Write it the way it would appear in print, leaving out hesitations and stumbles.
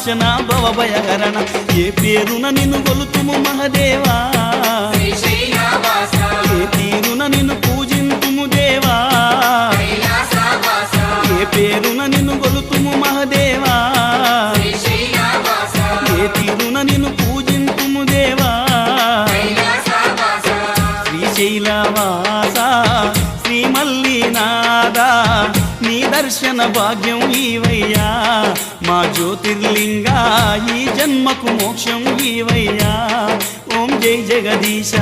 నాశన భవభయహరణ ఏ పేరున నిన్ను గొలుతుము మహదేవా ఏ తీరున నిన్ను పూజింతుము దేవా ఏ పేరున నిన్ను గొలుతుము మహదేవా ఏ తీరున నిన్ను పూజింతుము దేవా శ్రీశైలవాస శ్రీ మల్లినాథ నీ దర్శన భాగ్యం ఈవయ్యా మా జ్యోతిర్లింగా ఈ జన్మకు మోక్షం ఈవయ్యా ఓం జై జగదీశ